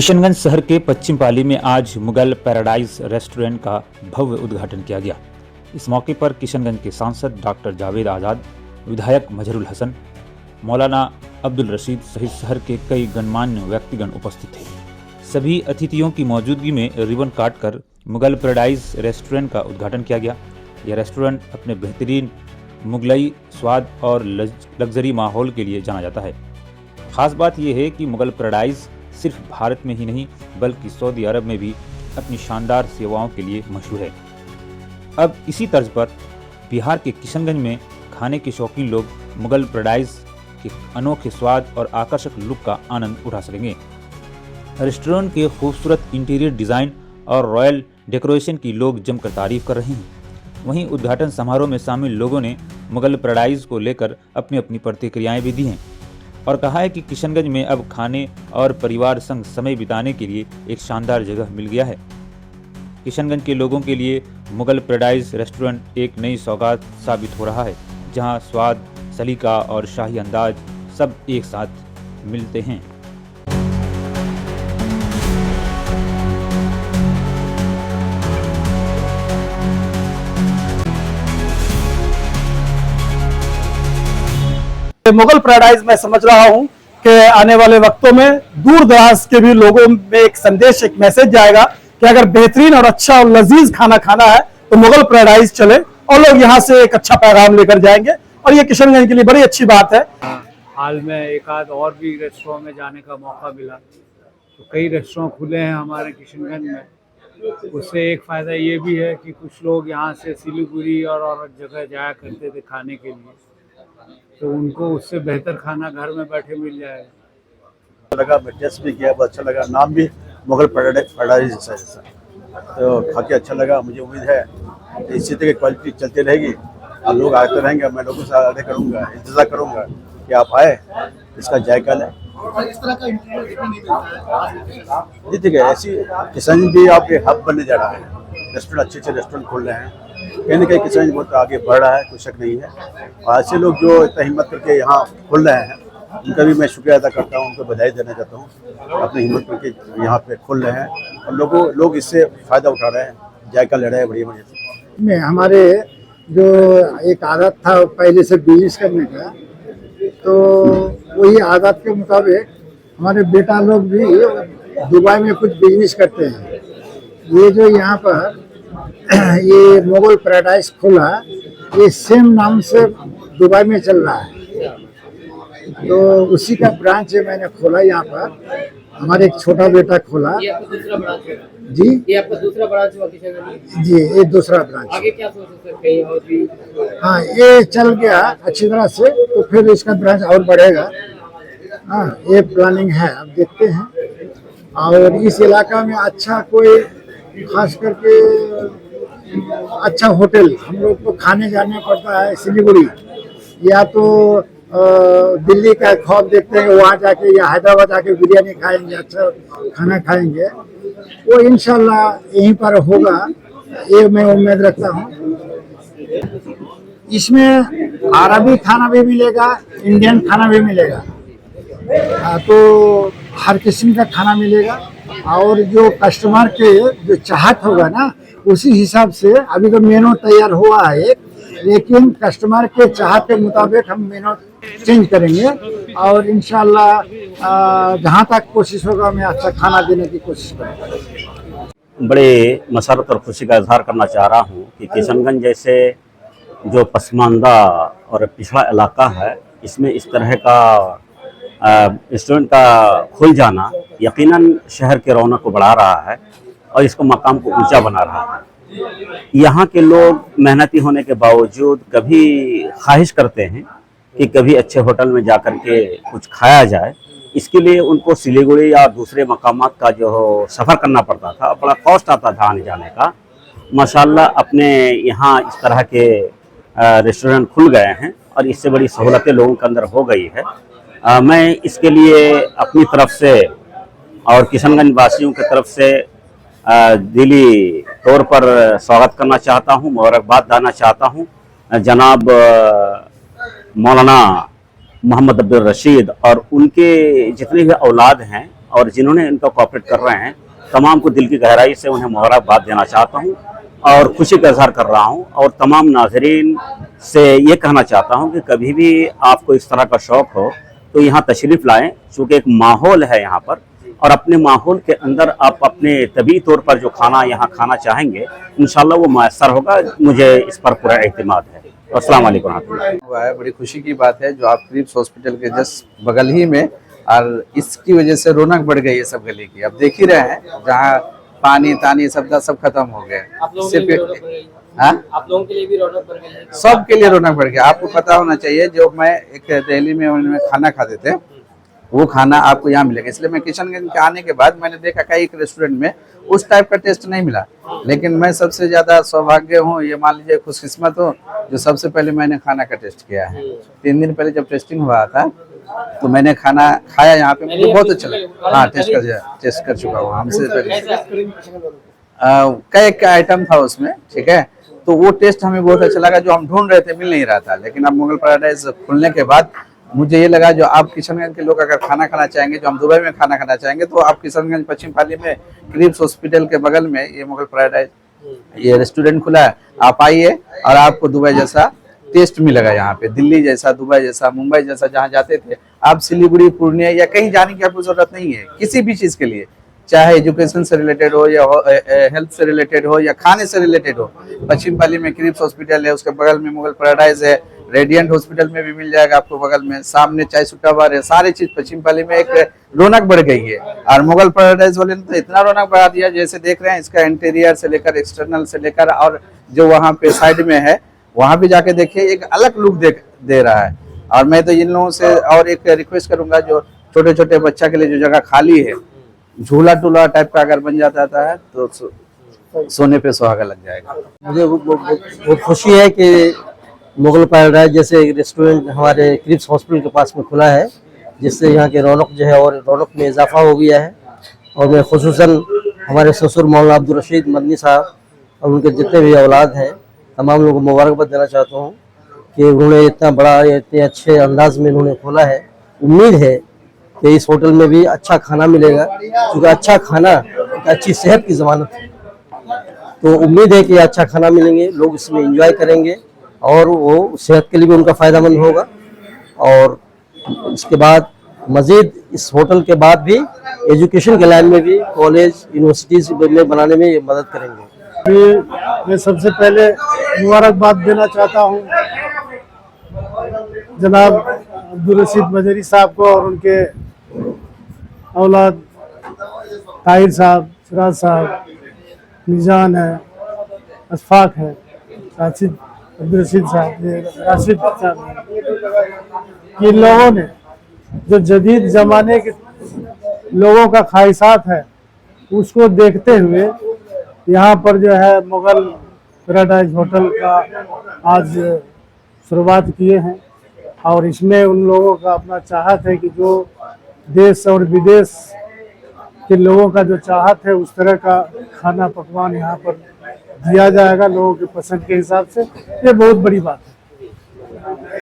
किशनगंज शहर के पश्चिम पाली में आज मुगल पैराडाइज रेस्टोरेंट का भव्य उद्घाटन किया गया। इस मौके पर किशनगंज के सांसद डॉक्टर जावेद आजाद, विधायक मजहरुल हसन, मौलाना अब्दुल रशीद सहित शहर के कई गणमान्य व्यक्तिगण उपस्थित थे। सभी अतिथियों की मौजूदगी में रिबन काटकर मुगल पैराडाइज रेस्टोरेंट का उद्घाटन किया गया। यह रेस्टोरेंट अपने बेहतरीन मुगलई स्वाद और लग्जरी माहौल के लिए जाना जाता है। खास बात यह है कि मुगल पैराडाइज सिर्फ भारत में ही नहीं बल्कि सऊदी अरब में भी अपनी शानदार सेवाओं के लिए मशहूर है। अब इसी तर्ज पर बिहार के किशनगंज में खाने के शौकीन लोग मुगल पैराडाइज के अनोखे स्वाद और आकर्षक लुक का आनंद उठा सकेंगे। रेस्टोरेंट के खूबसूरत इंटीरियर डिज़ाइन और रॉयल डेकोरेशन की लोग जमकर तारीफ कर रहे हैं। वहीं उद्घाटन समारोह में शामिल लोगों ने मुगल पैराडाइज को लेकर अपनी अपनी प्रतिक्रियाएं भी दी हैं और कहा है कि किशनगंज में अब खाने और परिवार संग समय बिताने के लिए एक शानदार जगह मिल गया है। किशनगंज के लोगों के लिए मुगल पैराडाइज रेस्टोरेंट एक नई सौगात साबित हो रहा है, जहां स्वाद, सलीका और शाही अंदाज सब एक साथ मिलते हैं। मुगल पैराडाइज मैं समझ रहा हूं कि आने वाले वक्तों में दूर दराज के भी लोगों में एक संदेश, एक मैसेज जाएगा कि अगर बेहतरीन और अच्छा और लजीज खाना खाना है तो मुगल पैराडाइज चले और लोग यहां से एक अच्छा पैगाम लेकर जाएंगे और ये किशनगंज के लिए बड़ी अच्छी बात है। हाल में एक आध और भी रेस्टोरेंट में जाने का मौका मिला, तो कई रेस्टोरेंट खुले हैं हमारे किशनगंज में। उससे एक फ़ायदा ये भी है कि कुछ लोग यहाँ से सिलीगुड़ी और जगह जाया करते थे खाने के लिए, तो उनको उससे बेहतर खाना घर में बैठे मिल जाएगा। लगा, मैं टेस्ट भी किया, बहुत अच्छा लगा। नाम भी मुगल पैराडाइज जैसा, तो खा के अच्छा लगा। मुझे उम्मीद है कि इसी तरह की क्वालिटी चलती रहेगी और लोग आते रहेंगे। मैं लोगों से आग्रह करूँगा, इंतज़ार करूँगा कि आप आए, इसका जायका लें। जी ठीक है, ऐसी किशनगंज भी आपके हब बनने जा रहा है। रेस्टोरेंट अच्छे रेस्टोरेंट खोल रहे हैं, कहीं ना कहीं किशनगंज बहुत आगे बढ़ रहा है, कोई शक नहीं है। और ऐसे लोग जो इतना हिम्मत करके यहाँ खोल रहे हैं, उनका भी मैं शुक्रिया अदा करता हूँ, उनको बधाई देना चाहता हूँ। अपनी हिम्मत करके यहाँ पे खोल रहे हैं और लोग इससे फ़ायदा उठा रहे हैं, जायका ले रहे हैं बढ़िया बढ़िया से। में हमारे जो एक आदत था पहले से बिजनेस करने का, तो वही आदत के मुताबिक हमारे बेटा लोग भी दुबई में कुछ बिजनेस करते हैं। ये जो यहाँ पर ये मुगल पैराडाइज खोला, ये सेम नाम से दुबई में चल रहा है, तो उसी का ब्रांच है मैंने खोला यहाँ पर। हमारे एक छोटा बेटा खोला। ये आपका दूसरा ब्रांच है जी? ये आपका दूसरा ब्रांच हुआ किशनगंज? जी, ये दूसरा ब्रांच। आगे क्या सोच सकते हैं, कहीं और भी? हाँ, ये चल गया अच्छी तरह से तो फिर इसका ब्रांच और बढ़ेगा। हाँ, ये प्लानिंग है, अब देखते हैं। और इस इलाका में अच्छा कोई खास करके अच्छा होटल, हम लोग को खाने जाना पड़ता है सिलीगुड़ी या तो दिल्ली का ख्वाब देखते हैं वहाँ जाके, या हैदराबाद आके बिरयानी खाएंगे, अच्छा खाना खाएंगे, वो इंशाल्लाह यहीं पर होगा, ये मैं उम्मीद रखता हूँ। इसमें अरबी खाना भी मिलेगा, इंडियन खाना भी मिलेगा, तो हर किस्म का खाना मिलेगा। और जो कस्टमर के जो चाहत होगा ना, उसी हिसाब से अभी तो मेनू तैयार हुआ है, लेकिन कस्टमर के चाहत के मुताबिक हम मेनू चेंज करेंगे और इंशाल्लाह जहाँ तक कोशिश होगा मैं अच्छा खाना देने की कोशिश करूँगा। बड़े मसरत और खुशी का इजहार करना चाह रहा हूँ कि किशनगंज जैसे जो पसमानदा और पिछड़ा इलाका है, इसमें इस तरह का रेस्टोरेंट का खुल जाना यकीनन शहर के रौनक को बढ़ा रहा है और इसको मकाम को ऊंचा बना रहा है। यहाँ के लोग मेहनती होने के बावजूद कभी ख्वाहिश करते हैं कि कभी अच्छे होटल में जाकर के कुछ खाया जाए। इसके लिए उनको सिलीगुड़ी या दूसरे मकामात का जो सफ़र करना पड़ता था, बड़ा कॉस्ट आता था आने जाने का। माशाल्लाह अपने यहाँ इस तरह के रेस्टोरेंट खुल गए हैं और इससे बड़ी सहूलतें लोगों के अंदर हो गई है। मैं इसके लिए अपनी तरफ से और किशनगंज वासियों की तरफ से दिली तौर पर स्वागत करना चाहता हूँ, मुबारकबाद देना चाहता हूँ जनाब मौलाना मोहम्मद अब्दुल रशीद और उनके जितने भी औलाद हैं और जिन्होंने इनका कॉपरेट कर रहे हैं, तमाम को दिल की गहराई से उन्हें मुबारकबाद देना चाहता हूँ और खुशी का इजहार कर रहा हूँ। और तमाम नाजरीन से ये कहना चाहता हूँ कि कभी भी आपको इस तरह का शौक़ हो तो यहाँ तशरीफ़ लाएँ, चूँकि एक माहौल है यहाँ पर, और अपने माहौल के अंदर आप अपने तबी तौर पर जो खाना यहाँ खाना चाहेंगे इंशाल्लाह वो मैसर होगा। मुझे इस पर पूरा एतमाद है। अस्सलाम वालेकुम। हुआ है, बड़ी खुशी की बात है जो आप क्रिप्स हॉस्पिटल के जस्ट बगल ही में, और इसकी वजह से रौनक बढ़ गई है सब गली की। अब देख ही रहे हैं जहाँ पानी तानी सब खत्म हो गए। आप लोगों के लिए भी रौनक बढ़ गई। हाँ, आप लोगों के लिए भी रौनक बढ़ गई है। सब के लिए रौनक बढ़ गया। आपको पता होना चाहिए, जो मैं एक दिल्ली में खाना खाते थे वो खाना आपको यहाँ मिलेगा। इसलिए मैं किशनगंज के आने के बाद मैंने देखा कई एक रेस्टोरेंट में उस टाइप का टेस्ट नहीं मिला, लेकिन मैं सबसे ज़्यादा सौभाग्य हूँ, ये मान लीजिए खुशकिस्मत हूँ, जो सबसे पहले मैंने खाना का टेस्ट किया है। 3 दिन पहले जब टेस्टिंग हुआ था तो मैंने खाना खाया यहाँ पे, मुझे बहुत अच्छा लगा। हाँ, टेस्ट कर चुका हूँ हमसे पहले। कई एक आइटम था उसमें, ठीक है, तो वो टेस्ट हमें बहुत अच्छा लगा, जो हम ढूंढ रहे थे मिल नहीं रहा था। लेकिन अब मुगल पैराडाइज खुलने के बाद मुझे ये लगा, जो आप किशनगंज के लोग अगर खाना खाना चाहेंगे, जो हम दुबई में खाना खाना चाहेंगे, तो आप किशनगंज पश्चिम पाली में क्रिप्स हॉस्पिटल के बगल में ये मुगल पैराडाइज ये रेस्टोरेंट खुला है। आप आइए और आपको दुबई जैसा टेस्ट मिलेगा यहाँ पे, दिल्ली जैसा, दुबई जैसा, मुंबई जैसा। जहाँ जाते थे आप सिलीगुड़ी, पूर्णिया या कहीं जाने की आपको जरूरत नहीं है किसी भी चीज़ के लिए, चाहे एजुकेशन से रिलेटेड हो या हेल्थ से रिलेटेड हो या खाने से रिलेटेड हो। पश्चिम पाली में क्रिप्स हॉस्पिटल है, उसके बगल में मुगल पैराडाइज है, रेडियंट हॉस्पिटल में भी मिल जाएगा आपको बगल में, सामने चाय सुट्टा बार है। सारी चीज पश्चिम पाली में एक रौनक बढ़ गई है। और मुगल पैराडाइज वाले ने तो इतना रौनक बढ़ा दिया, जैसे देख रहे हैं इसका इंटीरियर से लेकर एक्सटर्नल से लेकर, और जो वहाँ पे साइड में है वहाँ भी जाके देखिए, एक अलग लुक दे रहा है। और मैं तो इन लोगों से और एक रिक्वेस्ट करूंगा, जो छोटे छोटे बच्चा के लिए जो जगह खाली है, झूला टूला टाइप का अगर बन जाता है तो सोने पे सुहागा लग जाएगा। मुझे बहुत खुशी है कि मुगल पैराडाइज जैसे एक रेस्टोरेंट हमारे क्रिप्स हॉस्पिटल के पास में खुला है, जिससे यहाँ की रौनक जो है और रौनक में इजाफा हो गया है। और मैं खुसूसन हमारे ससुर मौलाना अब्दुल रशीद मदनी साहब और उनके जितने भी औलाद हैं, तमाम लोगों को मुबारकबाद देना चाहता हूँ कि उन्होंने इतना बड़ा, इतने अच्छे अंदाज में उन्होंने खोला है। उम्मीद है कि इस होटल में भी अच्छा खाना मिलेगा, क्योंकि अच्छा खाना एक अच्छी सेहत की ज़मानत है। तो उम्मीद है कि अच्छा खाना मिलेंगे, लोग इसमें एंजॉय करेंगे और वो सेहत के लिए भी उनका फ़ायदेमंद होगा। और इसके बाद मज़ीद इस होटल के बाद भी एजुकेशन के लाइन में भी कॉलेज यूनिवर्सिटीज़ में बनाने में ये मदद करेंगे। मैं सबसे पहले मुबारकबाद देना चाहता हूँ जनाब अब्दुल रशीद मजरी साहब को और उनके औलाद ताहिर साहब, सिराज साहब, मिजान है, अशफाक है, राशिद अब्दुल रशीद साहब, राशिद साहब, इन लोगों ने जो जदीद ज़माने के लोगों का ख्वाहिशात है उसको देखते हुए यहाँ पर जो है मुगल पैराडाइज होटल का आज शुरुआत किए हैं। और इसमें उन लोगों का अपना चाहत है कि जो देश और विदेश के लोगों का जो चाहत है उस तरह का खाना पकवान यहाँ पर दिया जाएगा लोगों के पसंद के हिसाब से। ये बहुत बड़ी बात है।